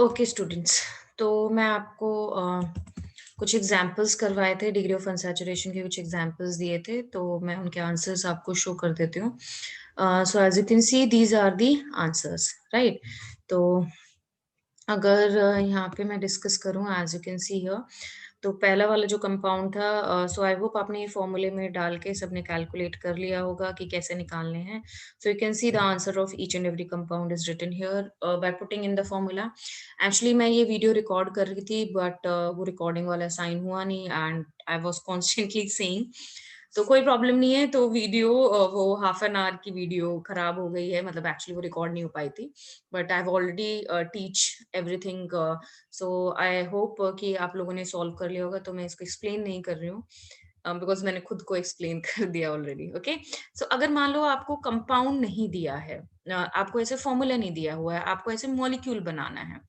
Okay students, तो मैं आपको कुछ एग्जांपल्स करवाए थे, डिग्री ऑफ अनसैचुरेशन के कुछ एग्जांपल्स दिए थे, तो मैं उनके आंसर्स आपको शो कर देती हूँ। So as you can see these are the answers, right? तो अगर यहाँ पे मैं डिस्कस करूँ, as you can see here, तो पहला वाला जो कंपाउंड था, सो आई होप आपने ये फॉर्मूले में डाल के सबने कैलकुलेट कर लिया होगा कि कैसे निकालने हैं। So you can see the answer of each and every compound is written here by putting in the formula. Actually मैं ये वीडियो रिकॉर्ड कर रही थी, बट वो रिकॉर्डिंग वाला साइन हुआ नहीं and I was constantly saying, तो कोई प्रॉब्लम नहीं है। तो वीडियो वो हाफ एन आवर की वीडियो खराब हो गई है, मतलब एक्चुअली वो रिकॉर्ड नहीं हो पाई थी, but I have already teach everything. So I hope कि आप लोगों ने सॉल्व कर लिया होगा, तो मैं इसको एक्सप्लेन नहीं कर रही हूँ बिकॉज मैंने खुद को एक्सप्लेन कर दिया ऑलरेडी। ओके, सो अगर मान लो आपको कंपाउंड नहीं दिया है, आपको ऐसे फॉर्मूला नहीं दिया हुआ है, आपको ऐसे मॉलिक्यूल बनाना है,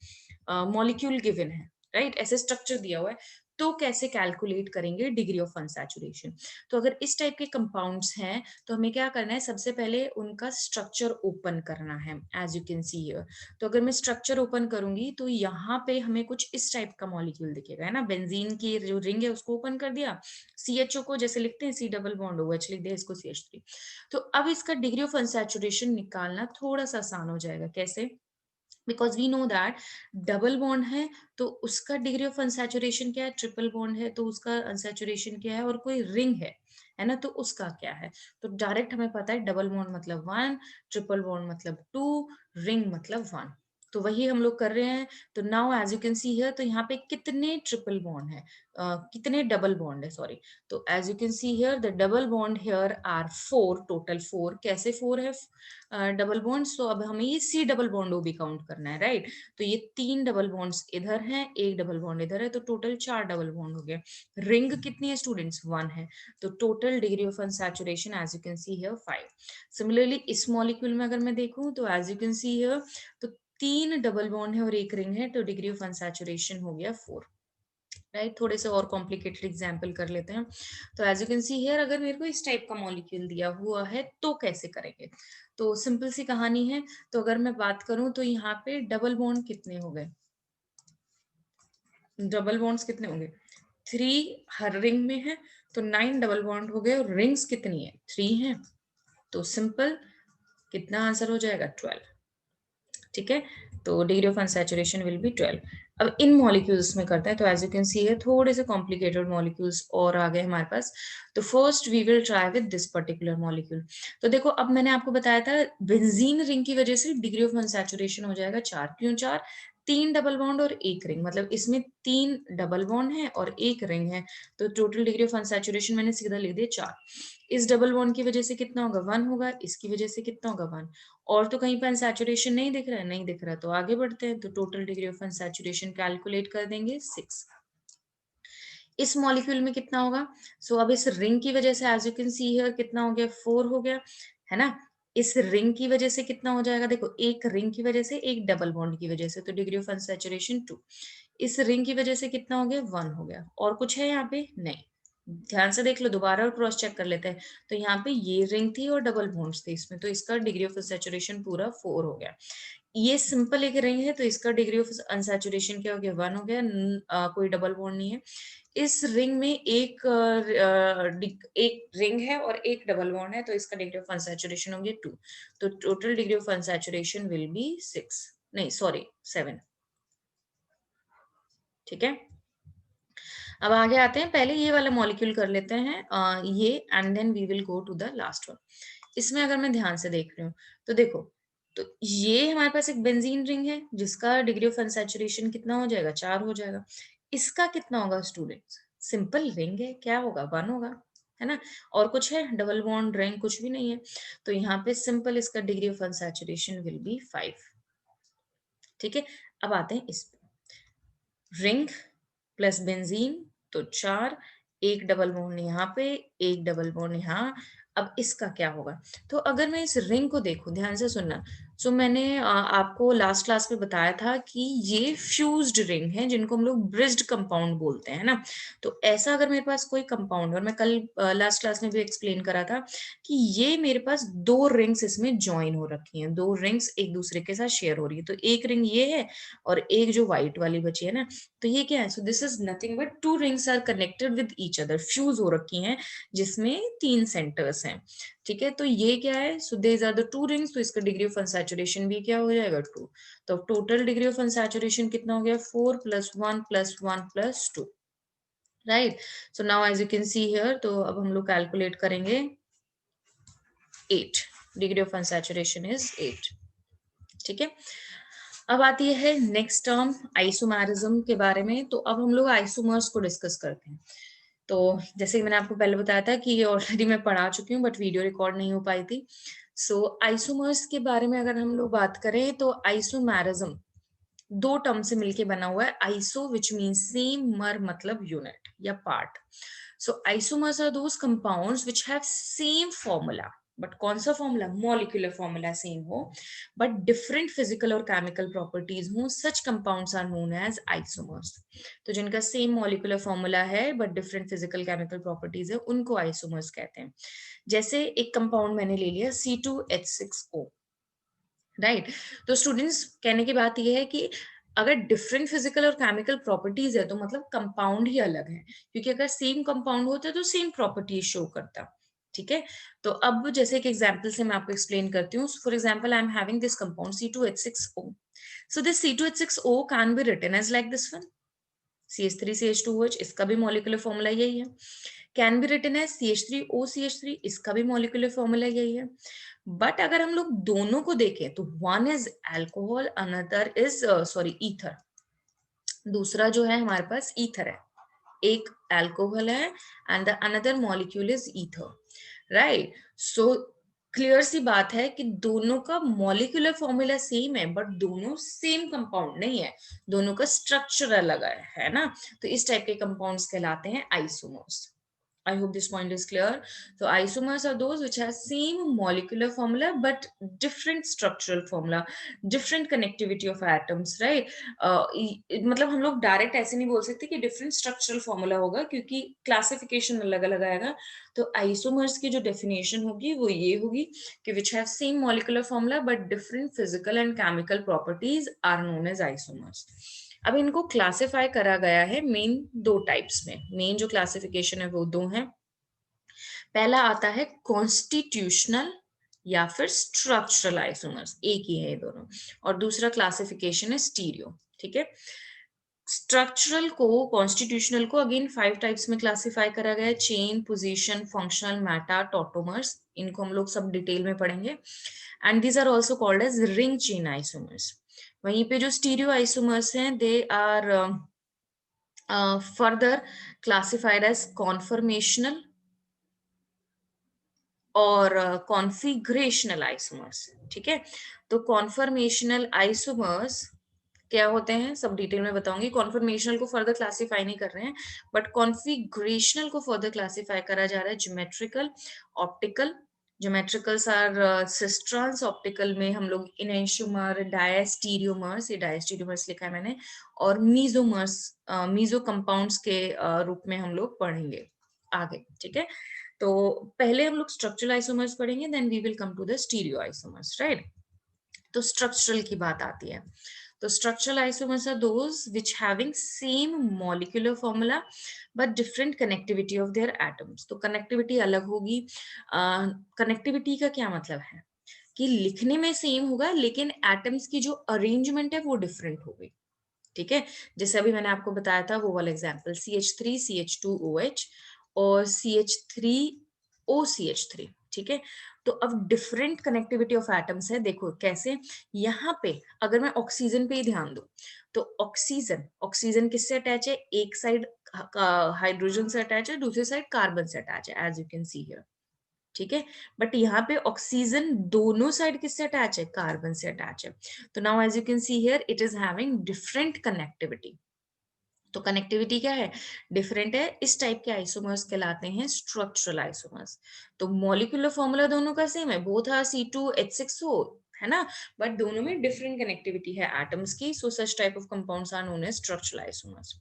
मॉलिक्यूल गिवन है, राइट? ऐसे स्ट्रक्चर दिया हुआ है, तो कैसे कैलकुलेट करेंगे डिग्री ऑफ अनसैचुरेशन? तो अगर इस टाइप के कंपाउंड्स हैं, तो हमें क्या करना है, सबसे पहले उनका स्ट्रक्चर ओपन करना है, as you can see here. तो अगर मैं स्ट्रक्चर ओपन करूंगी, तो यहाँ पे हमें कुछ इस टाइप का मॉलिक्यूल दिखेगा, है ना? बेंजीन की जो रिंग है उसको ओपन कर दिया, CHO को जैसे लिखते हैं, सी डबल बॉन्ड OH लिख दिया, इसको CH3। तो अब इसका डिग्री ऑफ अनसैचुरेशन निकालना थोड़ा सा आसान हो जाएगा। कैसे? Because we know that double bond है तो उसका डिग्री ऑफ अनसैचुरेशन क्या है, ट्रिपल बॉन्ड है तो उसका अनसैचुरेशन क्या है, और कोई रिंग है ना, तो उसका क्या है। तो डायरेक्ट हमें पता है डबल बॉन्ड मतलब 1, ट्रिपल बॉन्ड मतलब 2, रिंग मतलब 1। तो वही हम लोग कर रहे हैं। तो now as you can see here, तो यहाँ पे कितने ट्रिपल बॉन्ड है, कितने डबल बॉन्ड है, सॉरी। तो as you can see here the double bond here are 4, total 4। कैसे 4 है डबल बॉन्ड्स? तो अब हमें ये सी डबल बॉन्ड भी काउंट करना है, राइट? तो ये 3 डबल बॉन्ड्स इधर हैं, एक डबल बॉन्ड इधर है, तो टोटल 4 डबल बॉन्ड हो गए। रिंग कितनी है स्टूडेंट्स? 1 है। तो total degree of unsaturation as you can see here 5। Similarly इस मॉलिक्यूल में अगर मैं देखूं, तो as you can see here, तो 3 डबल बॉन्ड है और एक रिंग है, तो डिग्री ऑफ अनसैचुरेशन हो गया 4, राइट? थोड़े से और कॉम्प्लिकेटेड एग्जाम्पल कर लेते हैं। तो as you can see here, अगर मेरे को इस टाइप का मॉलिक्यूल दिया हुआ है तो कैसे करेंगे? तो सिंपल सी कहानी है। तो अगर मैं बात करूं, तो यहाँ पे डबल बॉन्ड कितने हो गए? डबल बॉन्ड्स कितने होंगे? 3 हर रिंग में है, तो 9 डबल बॉन्ड हो गए। और रिंग्स कितनी है? 3 है। तो सिंपल कितना आंसर हो जाएगा? 12। ठीक है, तो degree of unsaturation will be 12। अब इन मॉलिक्यूल्स में करते हैं, तो एज यू कैन सी है थोड़े से कॉम्प्लिकेटेड मॉलिक्यूल्स और आ गए हमारे पास। तो first we will try with this particular molecule. तो देखो, अब मैंने आपको बताया था बेंजीन रिंग की वजह से डिग्री ऑफ अनसैचुरेशन हो जाएगा 4। क्यों 4? 3 डबल बॉन्ड और एक रिंग, मतलब इसमें 3 डबल बॉन्ड है और एक रिंग है, तो टोटल डिग्री ऑफ अनसैचुरेशन मैंने सीधा लिख दिया 4। इस डबल बॉन्ड की वजह से कितना होगा? 1 होगा। इसकी वजह से कितना होगा? 1। और तो कहीं पर अनसैचुरेशन नहीं दिख रहा है, नहीं दिख रहा, तो आगे बढ़ते हैं। तो total degree of unsaturation calculate कर देंगे 6। इस मॉलिक्यूल में कितना होगा? सो अब इस रिंग की वजह से as you can see here कितना हो गया? 4 हो गया, है ना? इस रिंग की वजह से कितना हो जाएगा? देखो, एक रिंग की वजह से, एक डबल बॉन्ड की वजह से, तो डिग्री ऑफ अनसैचुरेशन 2। इस रिंग की वजह से कितना हो गया? 1 हो गया। और कुछ है यहाँ पे? नहीं। ध्यान से देख लो दोबारा और क्रॉस चेक कर लेते हैं। तो यहाँ पे ये रिंग थी और डबल बॉन्ड्स थे इसमें, तो इसका डिग्री ऑफ सैचुरेशन पूरा 4 हो गया। ये सिंपल एक रिंग है, तो इसका डिग्री ऑफ अनसैचुरेशन क्या हो गया? 1 हो गया। कोई डबल बॉन्ड नहीं है। इस रिंग में एक रिंग है और एक डबल बॉन्ड है, तो इसका डिग्री ऑफ अनसैचुरेशन हो गया 2। तो total degree of unsaturation will be 6, नहीं सॉरी 7। ठीक है, अब आगे आते हैं। पहले ये वाला मॉलिक्यूल कर लेते हैं, ये, and then we will go to the last one. इसमें अगर मैं ध्यान से देख रही हूँ, तो देखो, तो ये हमारे पास एक बेंजीन रिंग है जिसका डिग्री ऑफ अनसैचुरेशन कितना हो जाएगा? 4 हो जाएगा। इसका कितना होगा स्टूडेंट्स? सिंपल रिंग है, क्या होगा? 1 होगा, है ना? और कुछ है? डबल बॉन्ड रिंग कुछ भी नहीं है, तो यहाँ पे सिंपल इसका degree of unsaturation will be 5। ठीक है, अब आते हैं इस रिंग प्लस बेंजीन, तो 4, एक डबल बॉन्ड यहाँ पे, एक डबल बॉन्ड यहाँ। अब इसका क्या होगा? तो अगर मैं इस रिंग को देखूं, ध्यान से सुनना, सो मैंने आपको लास्ट क्लास में बताया था कि ये फ्यूज्ड रिंग है जिनको हम लोग ब्रिज्ड कंपाउंड बोलते हैं ना। तो ऐसा अगर मेरे पास कोई कंपाउंड, और मैं कल लास्ट क्लास में भी एक्सप्लेन करा था कि ये मेरे पास दो रिंग्स इसमें ज्वाइन हो रखी हैं, दो रिंग्स एक दूसरे के साथ शेयर हो रही है। तो एक रिंग ये है और एक जो व्हाइट वाली बची है ना, तो ये क्या है? So this is nothing but two rings are connected with each other, fuse हो रखी हैं, जिसमें 3 सेंटर्स हैं। ठीक है, तो ये क्या है? सो these are the two rings, तो इसका डिग्री ऑफ अनसैचुरेशन भी क्या हो जाएगा? 2। तो टोटल डिग्री ऑफ अनसैचुरेशन कितना हो गया? 4 + 1 + 1 + 2, right? So now as you can see here, तो अब हम लोग कैलकुलेट करेंगे 8। Degree of unsaturation is 8। ठीक है, अब आती है नेक्स्ट टर्म आइसोमेरिज्म के बारे में। तो अब हम लोग आइसोमर्स को डिस्कस करते हैं। तो जैसे कि मैंने आपको पहले बताया था कि ये ऑलरेडी मैं पढ़ा चुकी हूँ, बट वीडियो रिकॉर्ड नहीं हो पाई थी। सो आइसोमर्स के बारे में अगर हम लोग बात करें तो आइसोमेरिज्म दो टर्म से मिलके बना हुआ है। आइसो विच मीन सेम, मर मतलब यूनिट या part. So isomers are those compounds which have same formula, but कौन सा फॉर्मूला? मॉलिक्यूलर फॉर्मूला सेम हो बट डिफरेंट फिजिकल और केमिकल प्रॉपर्टीज हो, such compounds are known as isomers. तो जिनका सेम मॉलिक्यूलर फॉर्मूला है but different physical chemical properties है, उनको आइसोमर्स कहते हैं। जैसे एक कंपाउंड मैंने ले लिया C2H6O, राइट? तो स्टूडेंट्स, कहने की बात यह है कि अगर डिफरेंट फिजिकल और केमिकल प्रॉपर्टीज है तो मतलब कंपाउंड ही अलग है, क्योंकि अगर सेम कंपाउंड होता तो सेम प्रॉपर्टीज शो करता। ठीक है, तो अब जैसे एक एग्जांपल से मैं आपको एक्सप्लेन करती हूँ। For example, I am having this compound C2H6O। So this C2H6O can be written as like this one, CH3CH2OH, इसका भी मॉलिक्यूलर फॉर्मूला यही है। Can be written as CH3OCH3, इसका भी मॉलिक्यूलर फॉर्मूला यही है। बट अगर हम लोग दोनों को देखें तो one is alcohol, another is sorry ether. दूसरा जो है हमारे पास ईथर है, एक अल्कोहल है and the another molecule is ether, right? So clear सी बात है कि दोनों का मॉलिक्यूलर फॉर्मूला सेम है बट दोनों सेम कंपाउंड नहीं है, दोनों का स्ट्रक्चर अलग है ना। तो इस टाइप के कंपाउंड्स कहलाते हैं isomers. I hope this point is clear. So isomers are those which have same molecular formula but different structural formula, different connectivity of atoms, right? मतलब हम लोग डायरेक्ट ऐसे नहीं बोल सकते कि डिफरेंट स्ट्रक्चरल फॉर्मूला होगा, क्योंकि क्लासिफिकेशन अलग अलग आएगा। तो आइसोमर्स की जो डेफिनेशन होगी वो ये होगी कि which have same molecular formula but different physical and chemical properties are known as isomers. अब इनको क्लासिफाई करा गया है मेन दो टाइप्स में। मेन जो क्लासिफिकेशन है वो दो हैं। पहला आता है कॉन्स्टिट्यूशनल या फिर स्ट्रक्चरल आइसोमर्स, एक ही है ये दोनों। और दूसरा क्लासिफिकेशन है स्टीरियो। ठीक है, स्ट्रक्चरल को, कॉन्स्टिट्यूशनल को अगेन 5 टाइप्स में क्लासिफाई करा गया है: chain, position, functional, meta, tautomers. इनको हम लोग सब डिटेल में पढ़ेंगे। And these are also called as ring chain isomers. वहीं पे जो स्टीरियो आइसोमर्स हैं, they are further classified as conformational और कॉन्फिग्रेशनल आइसोमर्स। ठीक है, तो कॉन्फॉर्मेशनल आइसोमर्स क्या होते हैं सब डिटेल में बताऊंगी। कॉन्फॉर्मेशनल को फर्दर क्लासिफाई नहीं कर रहे हैं, बट कॉन्फिग्रेशनल को फर्दर क्लासिफाई करा जा रहा है। Geometrical, optical. Geometricals are cis trans, optical में हम लोग इनेंशियोमर, डायस्टीरियोमर्स, ये डायस्टीरियोमर्स लिखा है मैंने, और मीजोमर्स, मीजो कंपाउंड्स के रूप में हम लोग पढ़ेंगे आगे। ठीक है, तो पहले हम लोग स्ट्रक्चरल आइसोमर्स पढ़ेंगे, then we will come to the stereo isomers, right? तो स्ट्रक्चरल की बात आती है। तो structural isomers are those which having same molecular formula but different connectivity of their atoms. तो कनेक्टिविटी अलग होगी। कनेक्टिविटी का क्या मतलब है कि लिखने में सेम होगा लेकिन एटम्स की जो अरेंजमेंट है वो डिफरेंट होगी। ठीक है, जैसे अभी मैंने आपको बताया था वो वाला एग्जांपल, CH3CH2OH और CH3OCH3। ठीक है, तो अब डिफरेंट कनेक्टिविटी ऑफ एटम्स है। देखो कैसे, यहाँ पे अगर मैं ऑक्सीजन पे ही ध्यान दूं तो ऑक्सीजन, ऑक्सीजन किससे अटैच है? एक साइड हाइड्रोजन से अटैच है, दूसरी साइड कार्बन से अटैच है, as you can see here. ठीक है, बट यहाँ पे ऑक्सीजन दोनों साइड किससे अटैच है? कार्बन से अटैच है। तो now as you can see here it is having different connectivity. तो कनेक्टिविटी क्या है? डिफरेंट है। इस टाइप के आइसोमर्स कहलाते हैं स्ट्रक्चरल आइसोमर्स। तो मॉलिक्यूलर फॉर्मूला दोनों का सेम है, बोथ आर C2H6O, है ना, बट दोनों में डिफरेंट कनेक्टिविटी है एटम्स की, so such type of compounds are known as structural isomers.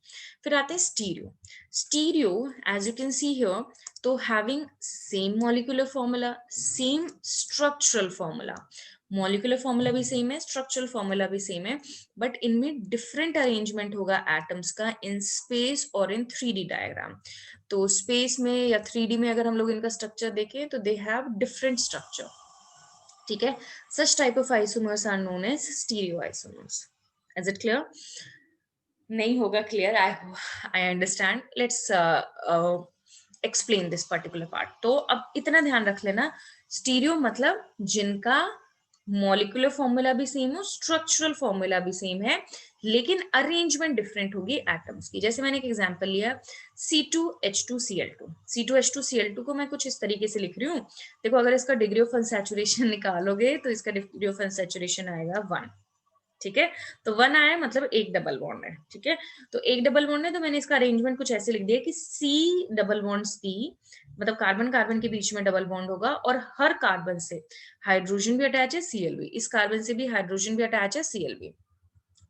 फिर आते हैं stereo. Stereo as you can see here, तो having same molecular formula, same structural formula, molecular formula भी सेम है, स्ट्रक्चरल फॉर्मूला भी same है, but इनमें different arrangement होगा एटम्स का इन स्पेस और इन 3D डायग्राम। तो स्पेस में या 3D में अगर हम लोग इनका स्ट्रक्चर देखें तो दे हैव डिफरेंट स्ट्रक्चर, ठीक है। Such type of isomers are known as stereo isomers. Is it clear? नहीं होगा clear, I understand. Let's explain this particular part. तो अब इतना ध्यान रख लेना, स्टीरियो मतलब जिनका मॉलिक्यूलर फॉर्मूला भी सेम हो, स्ट्रक्चरल फॉर्मूला भी सेम है, लेकिन अरेंजमेंट डिफरेंट होगी एटम्स की। जैसे मैंने एक एग्जांपल लिया C2H2Cl2। C2H2Cl2 को मैं कुछ इस तरीके से लिख रही हूँ। देखो, अगर इसका डिग्री ऑफ अनसैचुरेशन निकालोगे तो इसका डिग्री ऑफ अनसैचुरेशन आएगा 1, ठीक है। तो 1 आया मतलब एक डबल बॉन्ड है, ठीक है। तो एक डबल बॉन्ड है, तो मैंने इसका अरेंजमेंट कुछ ऐसे लिख दिया कि C डबल बॉन्ड C, मतलब कार्बन कार्बन के बीच में डबल बॉन्ड होगा और हर कार्बन से हाइड्रोजन भी अटैच है, Cl भी, इस कार्बन से भी हाइड्रोजन भी अटैच है, Cl भी।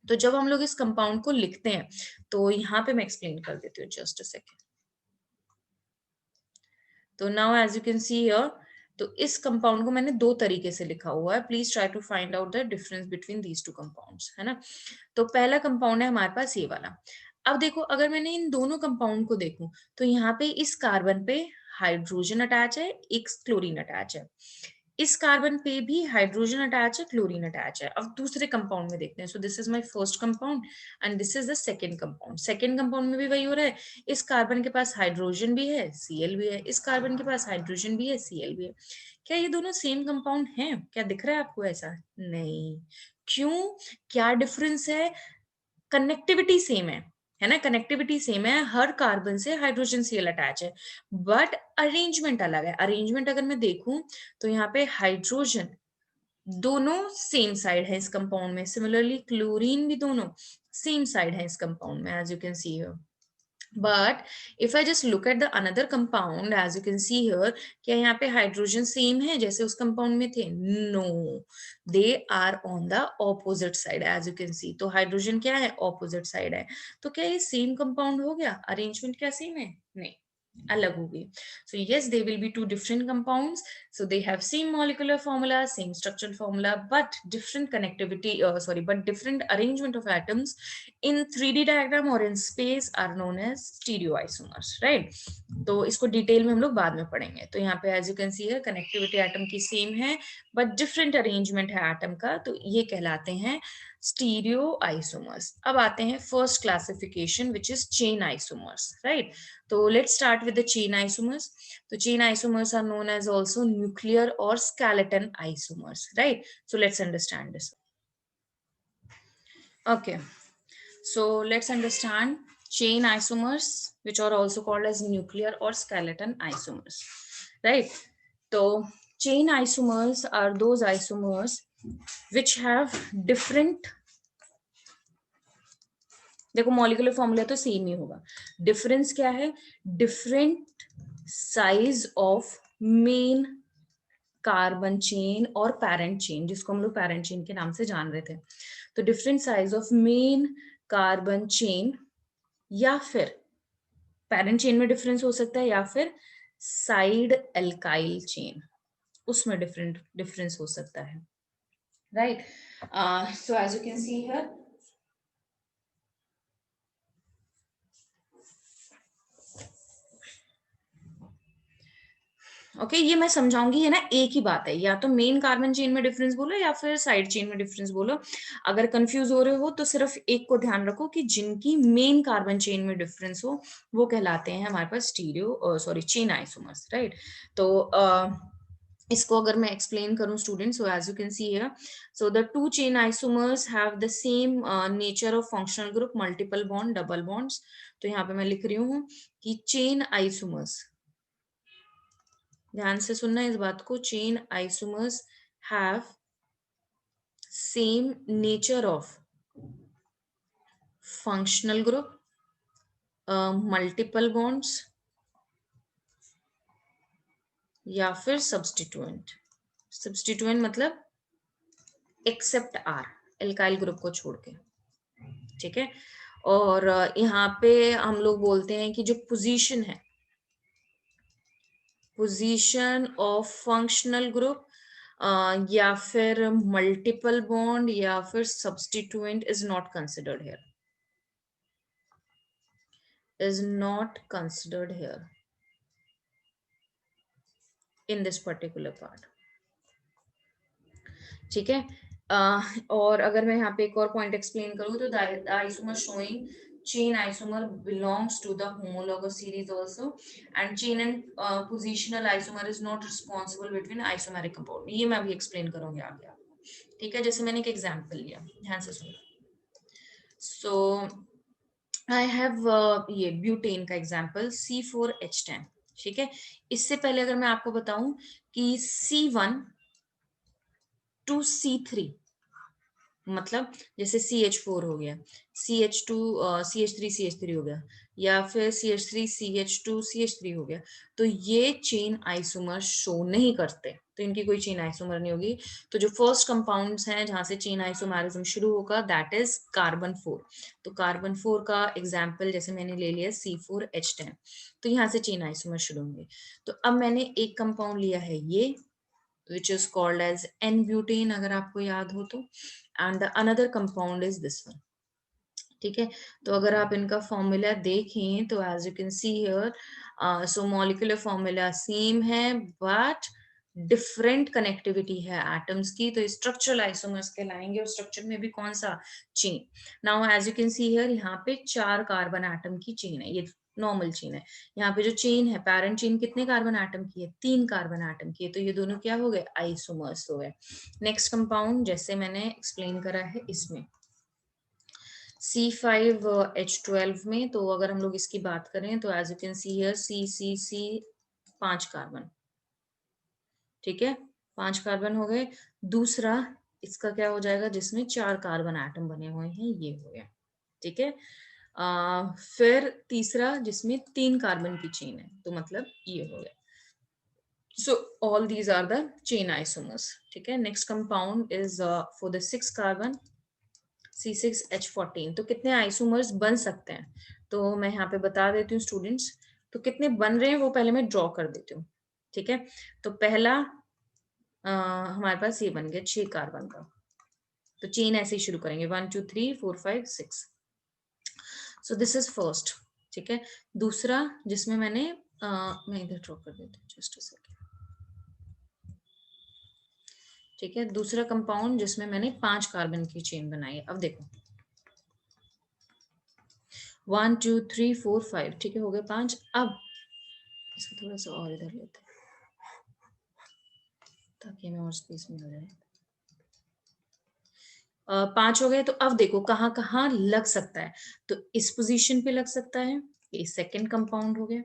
तो जब हम लोग इस कंपाउंड को लिखते हैं, तो यहाँ पे मैं एक्सप्लेन कर देती हूँ, जस्ट अ सेकेंड। तो now as you can see here, तो इस कंपाउंड को मैंने दो तरीके से लिखा हुआ है। Please try to find out the difference between these two compounds, है ना। तो पहला कंपाउंड है हमारे पास ये वाला। अब देखो, अगर मैंने इन दोनों कंपाउंड को देखूं, तो यहाँ पे इस कार्बन पे हाइड्रोजन अटैच है, एक क्लोरीन अटैच है, इस कार्बन पे भी हाइड्रोजन अटैच है, क्लोरीन अटैच है। अब दूसरे कंपाउंड में देखते हैं। सो this is my first compound and this is the second compound. Second compound में भी वही हो रहा है, इस कार्बन के पास हाइड्रोजन भी है, Cl भी है, इस कार्बन के पास हाइड्रोजन भी है, Cl भी है। क्या ये दोनों सेम कंपाउंड हैं? क्या दिख रहा है आपको ऐसा? नहीं। क्यों? क्या डिफरेंस है? कनेक्टिविटी सेम है ना, कनेक्टिविटी सेम है, हर कार्बन से हाइड्रोजन Cl अटैच है, बट अरेंजमेंट अलग है। अरेंजमेंट अगर मैं देखूं, तो यहाँ पे हाइड्रोजन दोनों सेम साइड है इस कंपाउंड में, सिमिलरली क्लोरीन भी दोनों सेम साइड है इस कंपाउंड में, as you can see here. But if I just look at the another compound, as you can see here, क्या यहाँ पे हाइड्रोजन सेम है जैसे उस कंपाउंड में थे? No, they are on the opposite side, as you can see। तो hydrogen क्या है? ऑपोजिट साइड है। तो क्या ये सेम कंपाउंड हो गया? अरेंजमेंट क्या सेम है? नहीं, अलग होगी। So yes, they will be two different compounds. So they have same molecular formula, same structural formula, but different connectivity, but different arrangement of atoms in 3D diagram or in space are known as stereoisomers, right? तो इसको detail में हम लोग बाद में पढ़ेंगे। तो यहाँ पे एज यू कैन सी है, कनेक्टिविटी एटम की सेम है, बट डिफरेंट अरेंजमेंट है एटम का, तो ये कहलाते हैं स्टीरियो आइसोमर्स। अब आते हैं first classification, which is chain isomers, right. तो let's start with the chain isomers. तो chain isomers are known as also nuclear और skeleton isomers, right. So let's understand this. Okay, so let's understand chain isomers, which are also called as nuclear or skeleton isomers, right? So chain isomers are those isomers which have different, देखो molecular formula तो same ही होगा, difference क्या है? Different size of main carbon chain और parent chain, जिसको हम लोग parent chain के नाम से जान रहे थे। तो different size of main carbon chain, या फिर पैरेंट चेन में डिफरेंस हो सकता है, या फिर साइड एल्काइल चेन, उसमें डिफरेंस हो सकता है, right. So as you can see here, okay, ये मैं समझाऊंगी, ये ना एक ही बात है, या तो मेन कार्बन चेन में डिफरेंस बोलो या फिर साइड चेन में डिफरेंस बोलो। अगर कंफ्यूज हो रहे हो तो सिर्फ एक को ध्यान रखो कि जिनकी मेन कार्बन चेन में डिफरेंस हो, वो कहलाते हैं हमारे पास चेन आइसोमर्स, राइट। तो इसको अगर मैं एक्सप्लेन करूं student, so as you can see here, so the two chain isomers have the same nature of functional group, multiple bond, double bonds. तो यहाँ पे मैं लिख रही हूँ कि चेन आइसोमर्स, ध्यान से सुनना इस बात को, chain isomers have same nature of functional group, multiple bonds, या फिर सब्स्टिट्यूएंट। सब्स्टिट्यूएंट मतलब एक्सेप्ट आर, एल्काइल ग्रुप को छोड़ के, ठीक है। और यहाँ पे हम लोग बोलते हैं कि जो पोजीशन है, पोजीशन ऑफ फंक्शनल ग्रुप या फिर मल्टीपल बॉन्ड या फिर substituent is not considered here, is not considered here in this particular part, ठीक है। और अगर मैं यहाँ पे एक और पॉइंट एक्सप्लेन करूँ तो the isomer showing chain isomer belongs to the homologous series also, and chain and positional isomer is not responsible between isomeric compound. ये मैं अभी एक्सप्लेन करूंगी आगे आपको, ठीक है। जैसे मैंने एक एग्जांपल लिया, ध्यान से सुनो। सो आई हैव ये ब्यूटेन का एग्जांपल C4H10, ठीक है। इससे पहले अगर मैं आपको बताऊं कि C1 to C3, मतलब जैसे CH4 हो गया, CH2 CH3 CH3 हो गया, या फिर CH3 CH2 CH3 हो गया, तो ये चेन आइसोमर शो नहीं करते, तो इनकी कोई चेन आइसोमर नहीं होगी। तो जो फर्स्ट कंपाउंड्स हैं जहां से चेन आइसोमरिज्म शुरू होगा, दैट इज कार्बन 4। तो कार्बन 4 का एग्जाम्पल जैसे मैंने ले लिया C4H10, तो यहाँ से चेन आइसोमर शुरू होंगे। तो अब मैंने एक कंपाउंड लिया है ये, which is called as N-butane, अगर आपको याद हो तो, and the another compound is this one, ठीक है। तो अगर आप इनका फॉर्मूला देखें तो as you can see here, so molecular formula same है बट डिफरेंट कनेक्टिविटी है एटम्स की, तो स्ट्रक्चरल आइसोमर्स कहलाएंगे। और स्ट्रक्चर में भी कौन सा, chain. Now as you can see here, यहाँ पे 4 कार्बन एटम की चेन है, ये नॉर्मल चेन है। यहाँ पे जो चेन है, पैरेंट चेन कितने कार्बन एटम की है, 3 कार्बन एटम की है, तो ये दोनों क्या हो गए, आइसोमर्स हो गए। नेक्स्ट कंपाउंड जैसे मैंने एक्सप्लेन करा है इसमें C5H12 में, तो अगर हम लोग इसकी बात करें तो as you can see here C 5 carbon, ठीक है, 5 कार्बन हो गए। दूसरा इसका क्या हो जाएगा, जिसमें 4 कार्बन एटम बने हुए हैं, ये हो गया, ठीक है। फिर तीसरा जिसमें 3 कार्बन की चेन है, तो मतलब ये हो गया। So all these are the chain isomers, ठीक है। Next compound is for the 6 carbon C6H14। तो कितने आइसोमर्स बन सकते हैं, तो मैं यहाँ पे बता देती हूँ स्टूडेंट्स। तो कितने बन रहे हैं वो पहले मैं ड्रॉ कर देती हूँ, ठीक है। तो पहला हमारे पास ये बन गया 6 कार्बन का, तो चेन ऐसे ही शुरू करेंगे 1 2 3 4 5 6। सो दिस इज फर्स्ट, ठीक है। दूसरा जिसमें मैंने मैं इधर ड्रॉ कर देती हूँ, जस्ट अ सेकेंड, ठीक है। दूसरा कंपाउंड जिसमें मैंने 5 कार्बन की चेन बनाई है, अब देखो 1 2 3 4 5, ठीक है, हो गए 5। अब इसको थोड़ा सा और इधर लेते हैं ताकि हमें और स्पेस मिल जाए। 5 हो गए, तो अब देखो कहाँ कहाँ लग सकता है, तो इस पोजीशन पे लग सकता है, ये सेकंड कंपाउंड हो गया।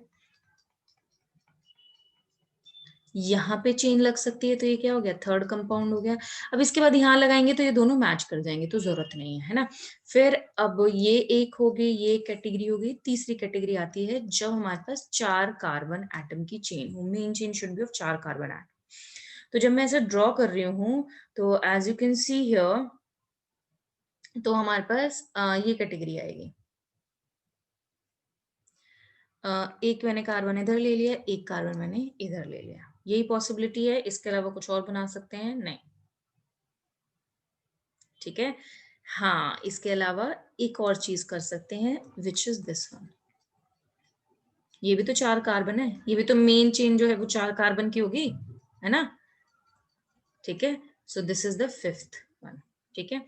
यहाँ पे चेन लग सकती है, तो ये क्या हो गया, थर्ड कंपाउंड हो गया। अब इसके बाद यहाँ लगाएंगे तो ये दोनों मैच कर जाएंगे, तो जरूरत नहीं है ना। फिर अब ये एक हो गई, ये कैटेगरी हो गई। तीसरी कैटेगरी आती है जब हमारे पास 4 कार्बन एटम की चेन हो, main chain should be of 4 carbon atom. तो जब मैं ऐसे ड्रॉ कर रही हूँ, तो as you can see here, तो हमारे पास ये कैटेगरी आएगी। एक मैंने कार्बन इधर ले लिया, एक कार्बन मैंने इधर ले लिया, यही पॉसिबिलिटी है, इसके अलावा कुछ और बना सकते हैं नहीं, ठीक है। हाँ, इसके अलावा एक और चीज कर सकते हैं, विच इज दिस वन। ये भी तो 4 कार्बन है, ये भी तो मेन चेन जो है वो 4 कार्बन की होगी, है ना, ठीक है। So this is the fifth one, ठीक है।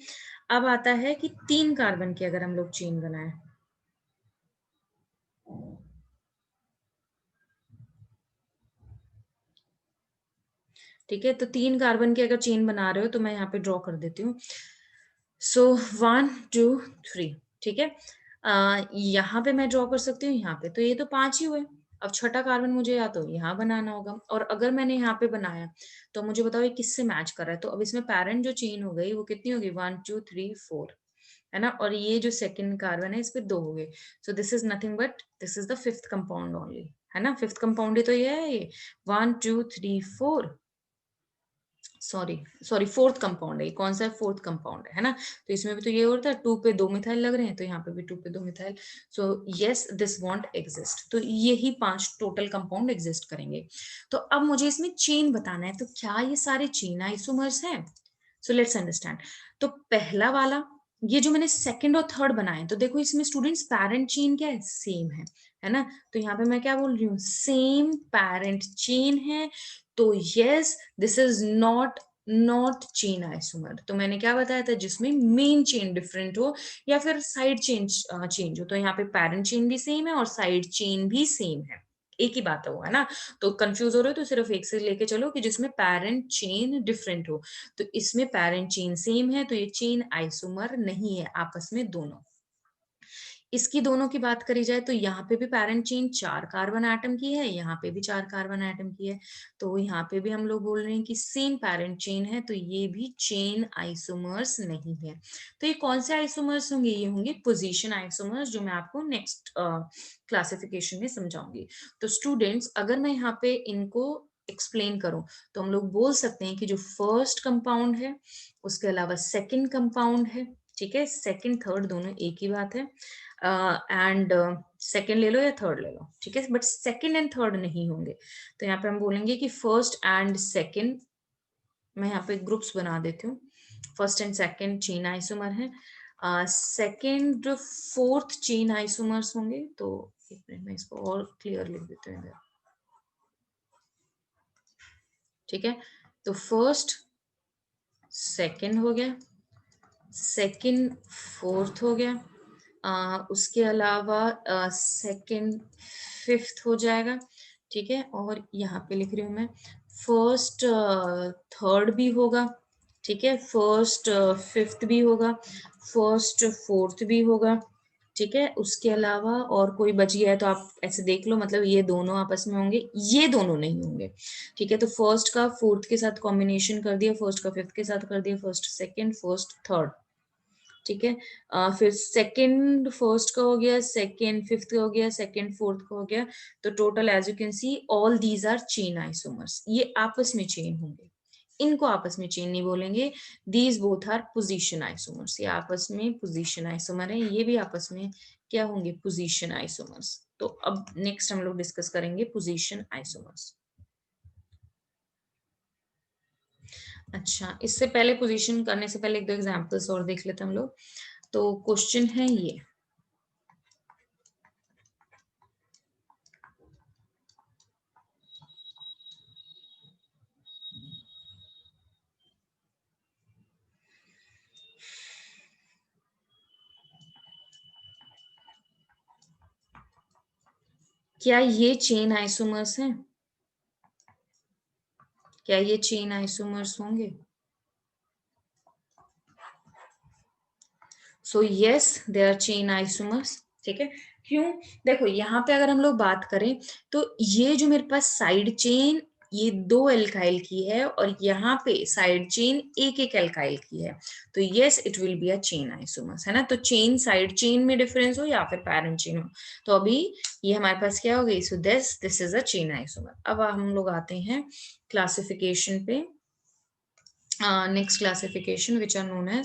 अब आता है कि 3 कार्बन की अगर हम लोग चेन बनाए, ठीक है। तो 3 कार्बन की अगर चेन बना रहे हो तो मैं यहाँ पे ड्रॉ कर देती हूँ। सो 1 2 3, ठीक है। यहाँ पे मैं ड्रॉ कर सकती हूँ, यहाँ पे तो ये तो 5 ही हुए। अब छठा कार्बन मुझे या तो यहाँ बनाना होगा, और अगर मैंने यहाँ पे बनाया तो मुझे बताओ ये किससे मैच कर रहा है। तो अब इसमें पैरेंट जो चेन हो गई वो कितनी होगी, 1 2 3 4, है ना। और ये जो सेकंड कार्बन है इस पे 2 हो गए। सो this is nothing but this is the fifth compound only, है ना। फिफ्थ कंपाउंड ही तो ये है, ये 1 2 3 4। सॉरी फोर्थ कंपाउंड है, कौन सा है, फोर्थ कंपाउंड है ना। तो इसमें भी तो ये होता है 2 पे 2 मिथाइल लग रहे हैं, तो यहाँ पे भी 2 पे 2 methyl. So yes this want exist. तो यही 5 टोटल कंपाउंड एग्जिस्ट करेंगे। तो अब मुझे इसमें चेन बताना है, तो क्या ये सारे चेन आइसोमर्स हैं? सो लेट्स अंडरस्टैंड। तो पहला वाला, ये जो मैंने सेकंड और थर्ड बनाए, तो देखो इसमें स्टूडेंट्स पैरेंट चेन क्या है, सेम है ना। तो यहाँ पे मैं क्या बोल रही हूँ, सेम पैरेंट चेन है। तो yes this is not chain isomer. तो मैंने क्या बताया था, जिसमें मेन चेन डिफरेंट हो या फिर साइड चेन चेंज हो। तो यहाँ पे पैरेंट चेन भी सेम है और साइड चेन भी सेम है, एक ही बात है ना। तो कंफ्यूज हो रहे हो तो सिर्फ एक से लेके चलो कि जिसमें पैरेंट चेन डिफरेंट हो। तो इसमें पैरेंट चेन सेम है, तो ये चेन आइसोमर नहीं है आपस में दोनों। इसकी दोनों की बात करी जाए तो यहाँ पे भी पैरेंट चेन 4 कार्बन एटम की है, यहाँ पे भी 4 कार्बन एटम की है। तो यहाँ पे भी हम लोग बोल रहे हैं कि सेम पैरेंट चेन है, तो ये भी चेन आइसोमर्स नहीं है। तो ये कौन से आइसोमर्स होंगे, ये होंगे पोजीशन आइसोमर्स, जो मैं आपको नेक्स्ट क्लासिफिकेशन में समझाऊंगी। तो स्टूडेंट्स अगर मैं यहाँ पे इनको एक्सप्लेन करूं, तो हम लोग बोल सकते हैं कि जो फर्स्ट कंपाउंड है, उसके अलावा सेकंड कंपाउंड है, ठीक है, सेकंड थर्ड दोनों एक ही बात है। एंड सेकंड ले लो या थर्ड ले लो, ठीक है, बट सेकंड एंड थर्ड नहीं होंगे। तो यहाँ पे हम बोलेंगे कि फर्स्ट एंड सेकंड, मैं यहाँ पे ग्रुप्स बना देती हूँ। First and second chain isomer है, सेकंड फोर्थ चेन आइसोमर्स होंगे। तो एक मिनट में इसको और क्लियर लिख देते हैं, ठीक है। तो फर्स्ट सेकंड हो गया, सेकंड फोर्थ हो गया, उसके अलावा सेकंड फिफ्थ हो जाएगा, ठीक है। और यहाँ पे लिख रही हूँ मैं, फर्स्ट थर्ड भी होगा, ठीक है, फर्स्ट फिफ्थ भी होगा, फर्स्ट फोर्थ भी होगा, ठीक है। उसके अलावा और कोई बच गया है तो आप ऐसे देख लो, मतलब ये दोनों आपस में होंगे, ये दोनों नहीं होंगे, ठीक है। तो फर्स्ट का फोर्थ के साथ कॉम्बिनेशन कर दिया, फर्स्ट का फिफ्थ के साथ कर दिया, फर्स्ट सेकंड फर्स्ट थर्ड, ठीक है। फिर सेकंड फर्स्ट का हो गया, सेकंड फिफ्थ का हो गया, सेकंड फोर्थ का हो गया। तो total as you can see all these are chain isomers, ये आपस में चेन होंगे, इनको आपस में चेन नहीं बोलेंगे। These both are position isomers, ये आपस में पोजीशन आइसोमर है, ये भी आपस में क्या होंगे, पोजीशन आइसोमर्स। तो अब नेक्स्ट हम लोग डिस्कस करेंगे पोजीशन आइसोमर्स। अच्छा, इससे पहले पोजीशन करने से पहले एक दो एग्जांपल्स और देख लेते हैं हम लोग। तो क्वेश्चन है ये, क्या ये चेन आइसोमर्स हैं, क्या ये चेन आइसोमर्स होंगे? So yes they are chain isomers, ठीक है। क्यों? देखो यहाँ पे अगर हम लोग बात करें, तो ये जो मेरे पास साइड चेन ये 2 एल्काइल की है, और यहाँ पे साइड चेन एक एक एल्काइल की है, तो yes it will be a chain isomers, है ना। तो चेन साइड चेन में डिफरेंस हो या फिर पैरेंट चेन हो, तो अभी ये हमारे पास क्या हो गई, so this is a chain isomer. अब हम लोग आते हैं क्लासिफिकेशन पे, next classification which are known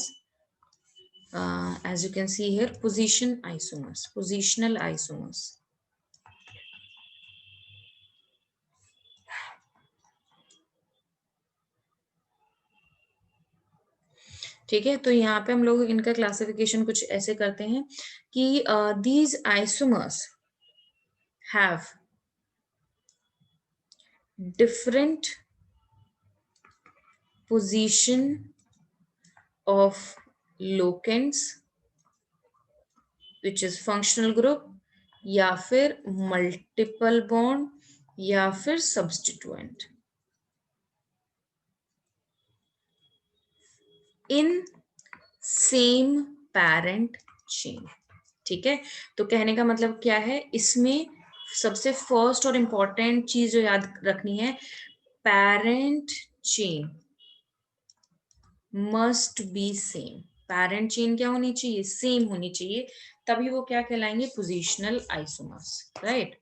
as you can see here, position isomers, positional isomers, ठीक है। तो यहाँ पे हम लोग इनका क्लासिफिकेशन कुछ ऐसे करते हैं कि these isomers have different position of locants which is functional group, या फिर multiple bond, या फिर substituent in same parent chain, ठीक है। तो कहने का मतलब क्या है, इसमें सबसे फर्स्ट और इंपॉर्टेंट चीज जो याद रखनी है, parent chain must be same. Parent chain क्या होनी चाहिए, सेम होनी चाहिए, तभी वो क्या कहलाएंगे, positional isomers, right.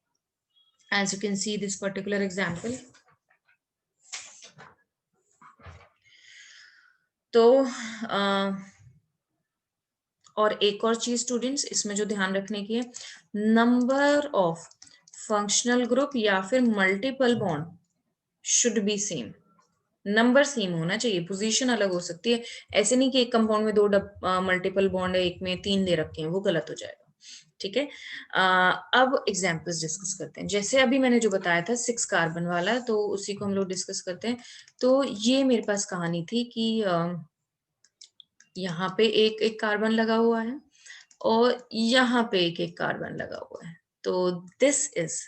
As you can see this particular example, तो और एक और चीज स्टूडेंट्स इसमें जो ध्यान रखने की है, नंबर ऑफ फंक्शनल ग्रुप या फिर multiple bond should be same. Number same होना चाहिए, पोजीशन अलग हो सकती है। ऐसे नहीं कि एक कंपाउंड में दो मल्टीपल बॉन्ड है, एक में 3 दे रखे हैं, वो गलत हो जाएगा। ठीक है। अब एग्जांपल्स डिस्कस करते हैं। जैसे अभी मैंने जो बताया था 6 कार्बन वाला, तो उसी को हम लोग डिस्कस करते हैं। तो ये मेरे पास कहानी थी कि यहाँ पे एक एक कार्बन लगा हुआ है और यहाँ पे एक एक कार्बन लगा हुआ है। तो दिस इज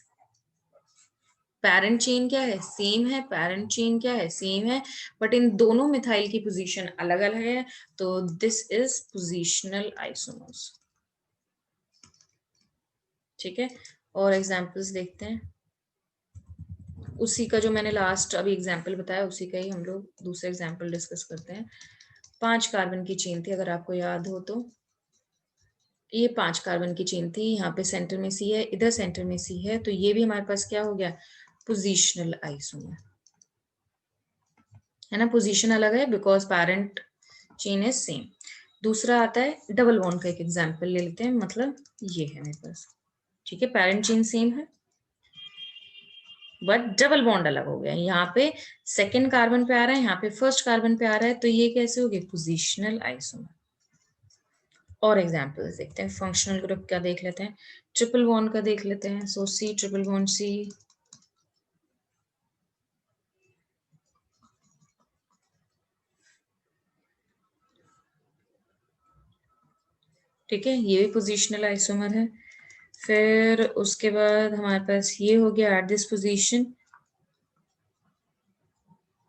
पेरेंट चेन, क्या है, सेम है। पेरेंट चेन क्या है, सेम है, बट इन दोनों मिथाइल की पोजीशन अलग अलग है। तो दिस इज पोजीशनल आइसोमर्स। ठीक है। और एग्जांपल्स देखते हैं। उसी का जो मैंने लास्ट अभी एग्जांपल बताया, उसी का ही हम लोग दूसरा एग्जांपल डिस्कस करते हैं। 5 कार्बन की चेन थी, अगर आपको याद हो तो। ये 5 कार्बन की चेन थी, यहाँ पे सेंटर में सी है, इधर सेंटर में सी है, तो ये भी हमारे पास क्या हो गया, पोजीशनल आइसोमर है ना। पोजीशन अलग है because parent chain is same. दूसरा आता है डबल बॉन्ड का, एक एग्जांपल ले लेते हैं। मतलब ये है मेरे पास, ठीक है, पेरेंट चेन सेम है बट डबल बॉन्ड अलग हो गया। यहाँ पे सेकेंड कार्बन पे आ रहा है, यहाँ पे फर्स्ट कार्बन पे आ रहा है, तो ये कैसे हो गए, पोजिशनल आइसोमर। और एग्जांपल्स देखते हैं। फंक्शनल ग्रुप का देख लेते हैं, ट्रिपल बॉन्ड का देख लेते हैं। सो सी ट्रिपल बॉन्ड सी, ठीक है, ये भी पोजिशनल आइसोमर है। फिर उसके बाद हमारे पास ये हो गया एट दिस पोजीशन,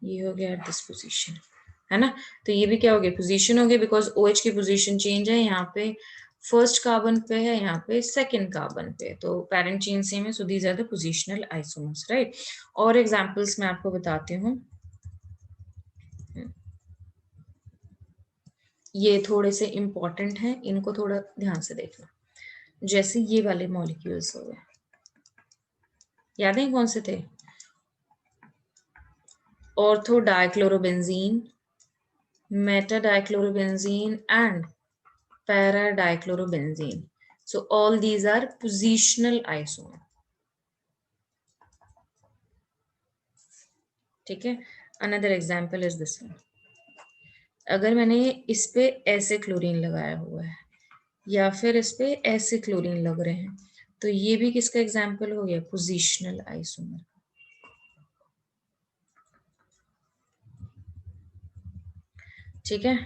ये हो गया एट दिस पोजीशन, है ना। तो ये भी क्या हो गया, पोजीशन हो गया, बिकॉज OH की पोजीशन चेंज है। यहाँ पे फर्स्ट कार्बन पे है, यहाँ पे सेकंड कार्बन पे, तो पेरेंट चेन सेम है। So these are the positional isomers, right. और एग्जांपल्स मैं आपको बताती हूँ। ये थोड़े से इंपॉर्टेंट हैं, इनको थोड़ा ध्यान से देखना। जैसे ये वाले मॉलिक्यूल्स हो गए, याद है कौन से थे, ortho dichlorobenzene, Meta dichlorobenzene and para dichlorobenzene. So all these are positional isomer. ठीक है। Another example is this one. अगर मैंने इस पे ऐसे क्लोरीन लगाया हुआ है या फिर इस पे ऐसे क्लोरीन लग रहे हैं, तो ये भी किसका एग्जाम्पल हो गया, पोजिशनल आइसोमर। ठीक है।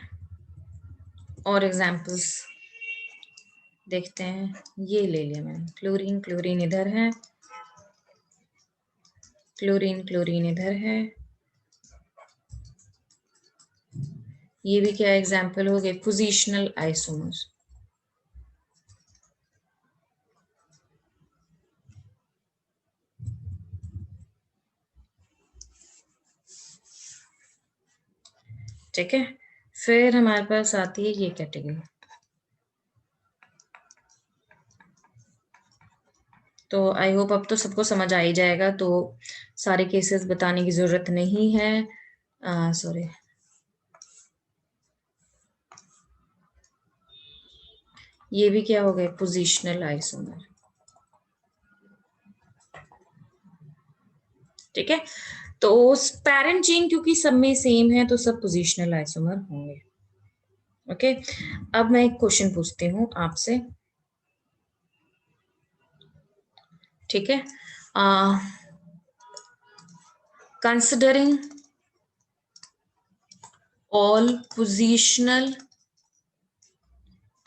और एग्जाम्पल्स देखते हैं। ये ले लिया मैंने, क्लोरीन क्लोरीन इधर है, क्लोरीन क्लोरीन इधर है, ये भी क्या एग्जाम्पल हो गए, पोजिशनल आइसोमर्स। ठीक है। फिर हमारे पास आती है ये कैटेगरी। तो आई होप अब तो सबको समझ आ ही जाएगा, तो सारे केसेस बताने की जरूरत नहीं है। सॉरी, ये भी क्या हो गए, पोजिशनल आइसोमर। ठीक है। तो पेरेंट चेन क्योंकि सब में सेम है, तो सब पोजिशनल आइसोमर होंगे। ओके। अब मैं एक क्वेश्चन पूछती हूँ आपसे। ठीक है। Considering all positional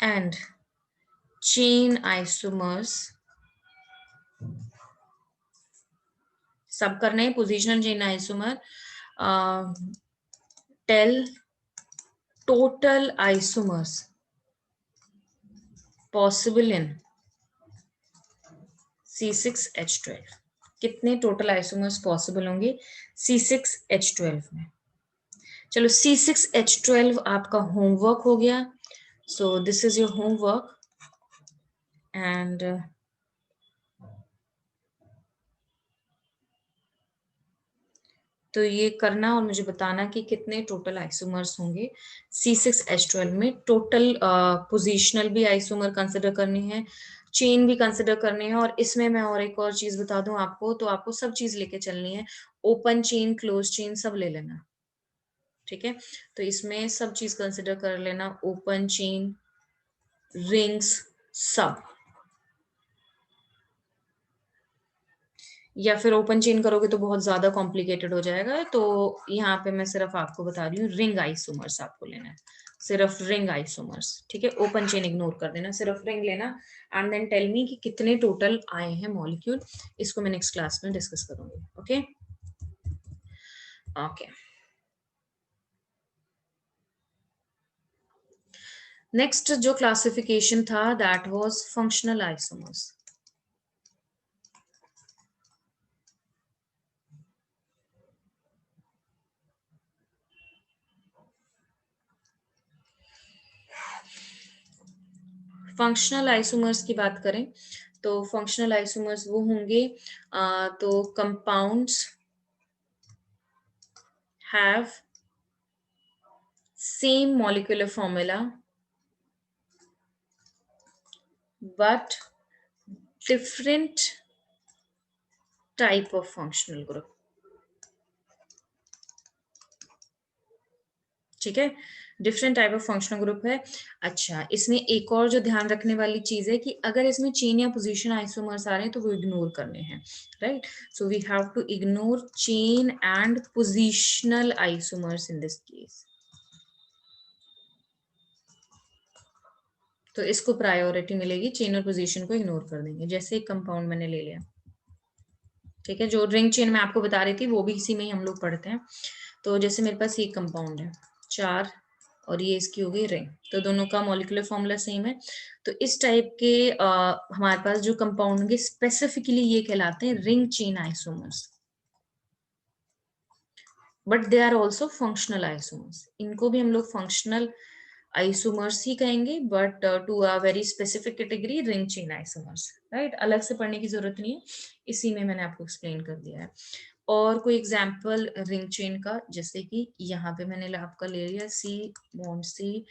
and chain isomers, सब करने हैं, positional chain isomer, tell total isomers possible in C6H12। कितने टोटल आइसोमर्स पॉसिबल होंगे C6H12 में। चलो C6H12 आपका होमवर्क हो गया। सो this is your homework and तो ये करना और मुझे बताना कि कितने टोटल आइसोमर्स होंगे C6H12 में। टोटल पोजिशनल भी आइसोमर कंसिडर करनी है, चेन भी कंसिडर करनी है, और इसमें मैं और एक और चीज बता दूं आपको, तो आपको सब चीज लेके चलनी है, ओपन चेन, क्लोज चेन सब ले लेना, ठीक है। तो इसमें सब चीज कंसिडर कर लेना, ओपन चेन, रिंग्स, सब। या फिर ओपन चेन करोगे तो बहुत ज्यादा कॉम्प्लिकेटेड हो जाएगा, तो यहाँ पे मैं सिर्फ आपको बता रही हूँ रिंग आइसोमर्स आपको लेना है, सिर्फ रिंग आइसोमर्स, ठीक है। ओपन चेन इग्नोर कर देना, सिर्फ रिंग लेना, एंड देन टेल मी कि कितने टोटल आए हैं मॉलिक्यूल। इसको मैं नेक्स्ट क्लास में डिस्कस करूंगी। Okay okay. नेक्स्ट जो क्लासिफिकेशन था that was functional isomers. Functional isomers की बात करें तो फंक्शनल आइसोमर्स वो होंगे तो compounds have same molecular formula but different type of functional group, ठीक है। Different type of functional group है। अच्छा, इसमें एक और जो ध्यान रखने वाली चीज है कि अगर इसमें चेन या पोजीशन आइसोमर्स आ रहे हैं तो वो इग्नोर करने हैं, right. So we have to ignore chain and positional isomers in this case. तो इसको प्रायोरिटी मिलेगी, चेन और पोजीशन को इग्नोर कर देंगे। जैसे एक कंपाउंड मैंने ले लिया, ठीक है, जो रिंग चेन मैं आपको बता रही थी वो भी इसी में ही हम लोग पढ़ते हैं। तो जैसे मेरे पास ये कंपाउंड है 4 और ये इसकी हो गई रिंग, तो दोनों का मॉलिक्यूलर फॉर्मूला सेम है। तो इस टाइप के हमारे पास जो कंपाउंड होंगे स्पेसिफिकली ये कहलाते हैं ring chain isomers, but they are also functional isomers. इनको भी हम लोग फंक्शनल आइसोमर्स ही कहेंगे, but to a very specific category ring chain isomers, right. अलग से पढ़ने की जरूरत नहीं है, इसी में मैंने आपको एक्सप्लेन कर दिया है। और कोई एग्जाम्पल रिंग चेन का, जैसे कि यहाँ पे मैंने आपका ले लिया C bond C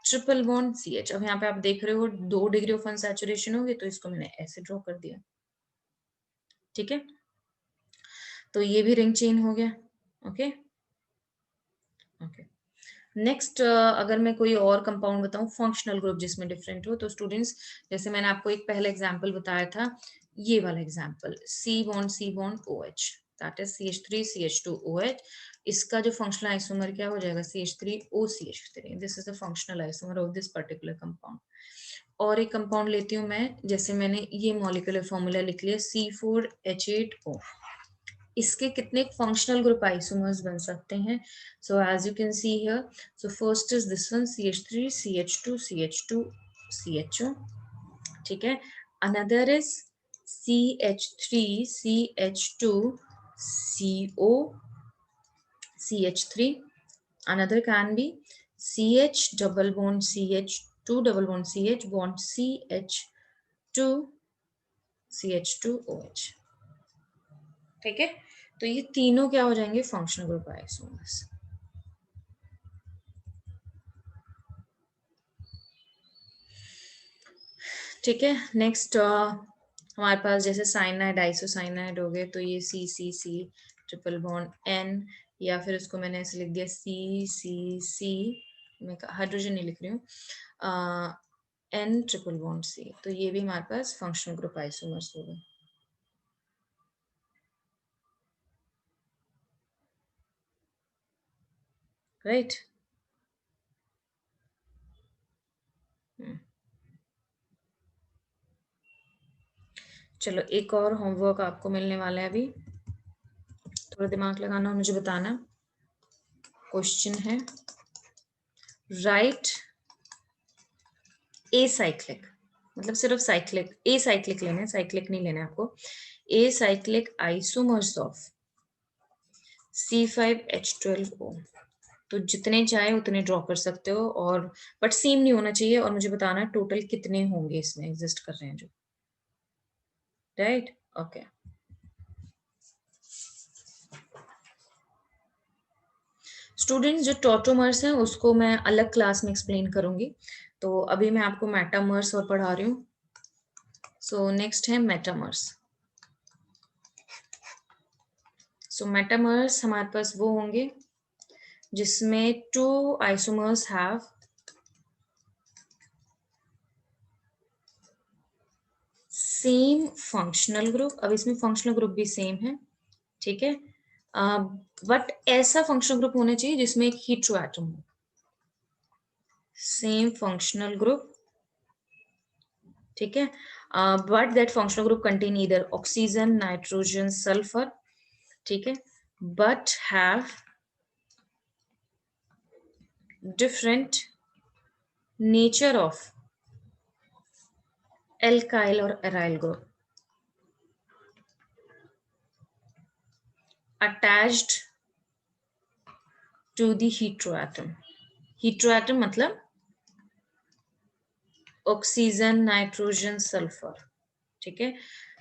triple bond CH। अब यहाँ पे आप देख रहे हो 2 डिग्री ऑफ अनसैचुरेशन हो गए, तो इसको मैंने ऐसे ड्रॉ कर दिया, ठीक है। तो ये भी रिंग चेन हो गया। Okay okay. नेक्स्ट अगर मैं कोई और कंपाउंड बताऊं फंक्शनल ग्रुप जिसमें डिफरेंट हो, तो स्टूडेंट्स जैसे मैंने आपको एक पहला एग्जांपल बताया था, ये वाला example C bond OH, that is CH3 CH2 OH। इसका जो फंक्शनल आइसोमर क्या हो जाएगा CH3 OCH3। This is the functional isomer of this particular compound. और एक कंपाउंड लेती हूँ मैं, जैसे मैंने ये मॉलिक्यूलर फॉर्मूला लिख लिया C4H8O। इसके कितने फंक्शनल ग्रुप आइसोमर्स बन सकते हैं? So as you can see here, so first is this one CH3 CH2 CH2 CHO, ठीक है। Another is CH3 CH2 CO CH3। Another can be CH double bond CH2 double bond CH bond CH2 CH2OH, ठीक है। तो ये तीनों क्या हो जाएंगे फंक्शनल ग्रुप आइसोमर्स। ठीक है। नेक्स्ट हमारे पास जैसे साइनाइड आइसोसाइनाइड हो गए, तो ये C ट्रिपल बॉन्ड N, या फिर उसको मैंने ऐसे लिख दिया C मैं हाइड्रोजन नहीं लिख रही हूँ, N ट्रिपल बॉन्ड C। तो ये भी हमारे पास फंक्शनल ग्रुप आइसोमर्स हो गए, राइट। चलो एक और होमवर्क आपको मिलने वाला है अभी, थोड़ा दिमाग लगाना और मुझे बताना। क्वेश्चन है राइट ए साइक्लिक, मतलब सिर्फ साइक्लिक, ए साइक्लिक लेना है, साइक्लिक नहीं लेना है आपको। A cyclic isomers of C5H12O। तो जितने चाहे उतने ड्रॉ कर सकते हो, और बट सेम नहीं होना चाहिए, और मुझे बताना टोटल कितने होंगे इसमें एग्जिस्ट कर रहे हैं जो, राइट। ओके स्टूडेंट्स जो टॉटोमर्स हैं उसको मैं अलग क्लास में एक्सप्लेन करूंगी, तो अभी मैं आपको मेटामर्स और पढ़ा रही हूँ। सो नेक्स्ट है मेटामर्स। सो मेटामर्स हमारे पास वो होंगे जिसमें to isomers have same functional group. अब इसमें फंक्शनल ग्रुप भी सेम है, ठीक है, बट ऐसा फंक्शनल ग्रुप होना चाहिए जिसमें एक हीट्रो एटम हो। सेम फंक्शनल ग्रुप, ठीक है, but that functional group contain either oxygen, nitrogen, sulphur, ठीक है, but have different nature of alkyl और aryl group attached to the heteroatom. Heteroatom मतलब ऑक्सीजन, नाइट्रोजन, सल्फर, ठीक है।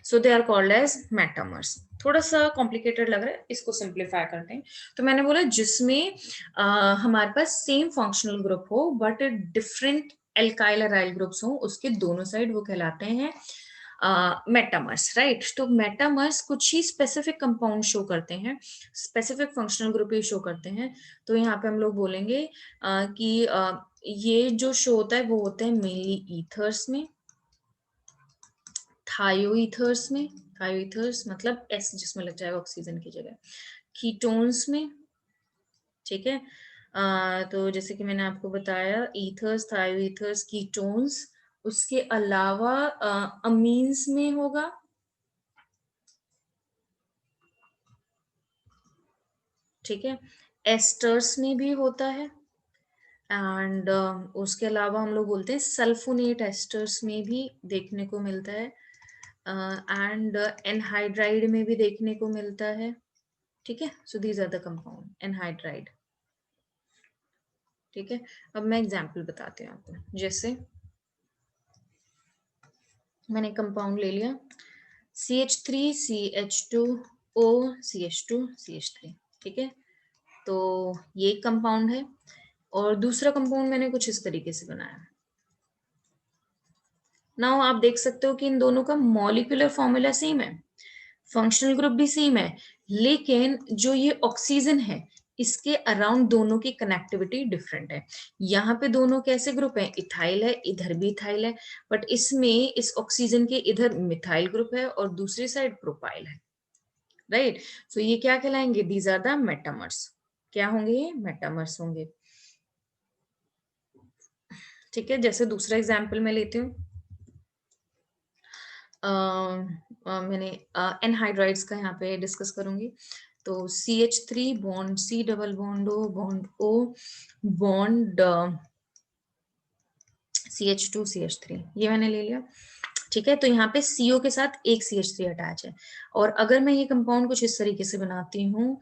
So they are called as metamers. थोड़ा सा complicated लग रहा है, इसको सिंप्लीफाई करते हैं। तो मैंने बोला जिसमें हमारे पास सेम फंक्शनल ग्रुप हो but different alkyl aryl groups हो, उसके दोनों साइड, वो कहलाते हैं मेटामर्स, राइट। तो मेटामर्स कुछ ही स्पेसिफिक कंपाउंड शो करते हैं, स्पेसिफिक फंक्शनल ग्रुप ही शो करते हैं। तो यहाँ पे हम लोग बोलेंगे कि ये जो शो होता है वो होता है मेनली ईथर्स में, थायोईथर्स में, थायोईथर्स मतलब एस जिसमें लग जाएगा ऑक्सीजन की जगह, कीटोन्स में, ठीक है। तो जैसे कि मैंने आपको बताया ईथर्स, थायोईथर्स, कीटोन्स, उसके अलावा अमीन्स में होगा, ठीक है, एस्टर्स में भी होता है, एंड उसके अलावा हम लोग बोलते हैं सल्फोनेट एस्टर्स में भी देखने को मिलता है, एंड एनहाइड्राइड में भी देखने को मिलता है, ठीक है। So these are the compound anhydride, ठीक है। अब मैं एग्जांपल बताती हूँ आपको। जैसे मैंने कंपाउंड ले लिया CH3CH2O CH2CH3, ठीक है। तो ये एक कंपाउंड है, और दूसरा कंपाउंड मैंने कुछ इस तरीके से बनाया। नाउ आप देख सकते हो कि इन दोनों का मॉलिक्यूलर फॉर्मूला सेम है, फंक्शनल ग्रुप भी सेम है, लेकिन जो ये ऑक्सीजन है इसके अराउंड दोनों की कनेक्टिविटी डिफरेंट है। यहाँ पे दोनों कैसे ग्रुप है, इथाइल है, इधर भी इथाइल है, बट इसमें इस ऑक्सीजन के इधर मिथाइल ग्रुप है और दूसरी साइड प्रोपाइल है, राइट। सो ये क्या कहलाएंगे, दीज आर द मेटामर्स। क्या होंगे, ये मेटामर्स होंगे, ठीक है। जैसे दूसरा एग्जाम्पल मैं लेती हूँ, मैंने एनहाइड्राइड्स का यहाँ पे डिस्कस करूंगी। तो CH3 bond C double bond O bond O bond CH2CH3, ये मैंने ले लिया, ठीक है। तो यहाँ पे CO के साथ एक CH3 अटैच है, और अगर मैं ये कंपाउंड कुछ इस तरीके से बनाती हूँ,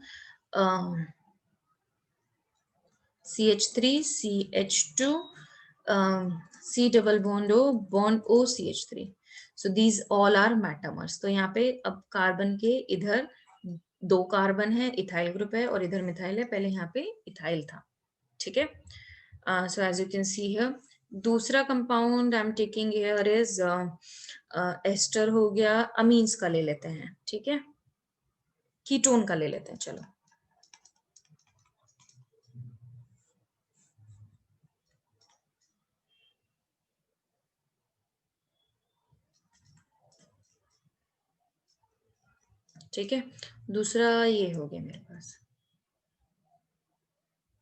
CH3 CH2 C double bond O bond O CH3, so these all are metamers. तो यहाँ पे अब कार्बन के इधर दो कार्बन है, इथाइल ग्रुप है, और इधर मिथाइल है, पहले यहाँ पे इथाइल था, ठीक है। So as you can see here, दूसरा compound I am taking here is ester हो गया, अमीन्स का ले लेते हैं, ठीक है, कीटोन का ले लेते हैं, चलो। ठीक है, दूसरा ये हो गया मेरे पास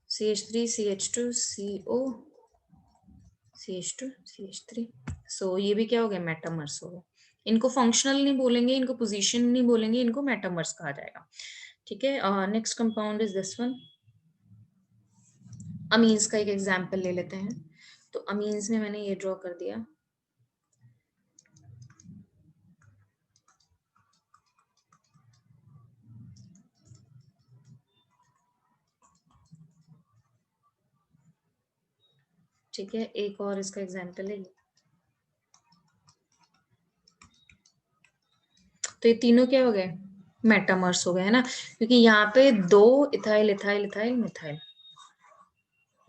CH3 CH2 CO CH2 CH3, सो ये भी क्या हो गया, मेटामर्स हो गया। इनको फंक्शनल नहीं बोलेंगे, इनको पोजीशन नहीं बोलेंगे, इनको मेटामर्स कहा जाएगा, ठीक है। Next compound is this one. Amines का एक एग्जांपल ले लेते हैं। तो अमीन्स में मैंने ये ड्रॉ कर दिया, ठीक है। एक और इसका एग्जांपल है, तो ये तीनों क्या हो गए, मेटामर्स हो गए, है ना, क्योंकि यहाँ पे दो ethyl ethyl ethyl methyl,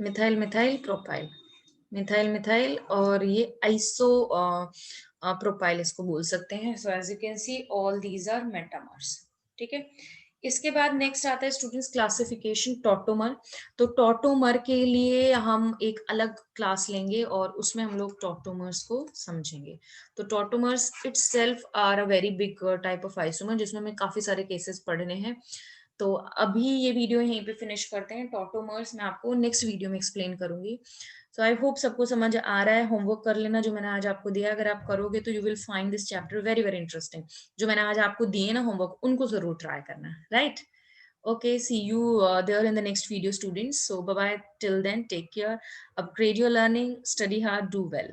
methyl methyl propyl, methyl methyl, और ये आइसो प्रोपाइल इसको बोल सकते हैं। So as you can see all these are metamers. ठीक है, इसके बाद नेक्स्ट आता है स्टूडेंट्स क्लासिफिकेशन टॉटोमर। तो टॉटोमर के लिए हम एक अलग क्लास लेंगे और उसमें हम लोग टॉटोमर्स को समझेंगे। तो tautomers itself are a very big type of isomer, जिसमें हमें काफी सारे केसेस पढ़ने हैं। तो अभी ये वीडियो यहीं पे फिनिश करते हैं। टॉटोमर्स मैं आपको नेक्स्ट वीडियो में एक्सप्लेन करूंगी। सो आई होप सबको समझ आ रहा है। होमवर्क कर लेना जो मैंने आज आपको दिया, अगर आप करोगे तो you will find this chapter very very interesting. जो मैंने आज आपको दिए ना होमवर्क, उनको जरूर ट्राई करना, right? Okay, see you there in the next video, students. So bye bye till then, take care, upgrade your learning, study hard, do well.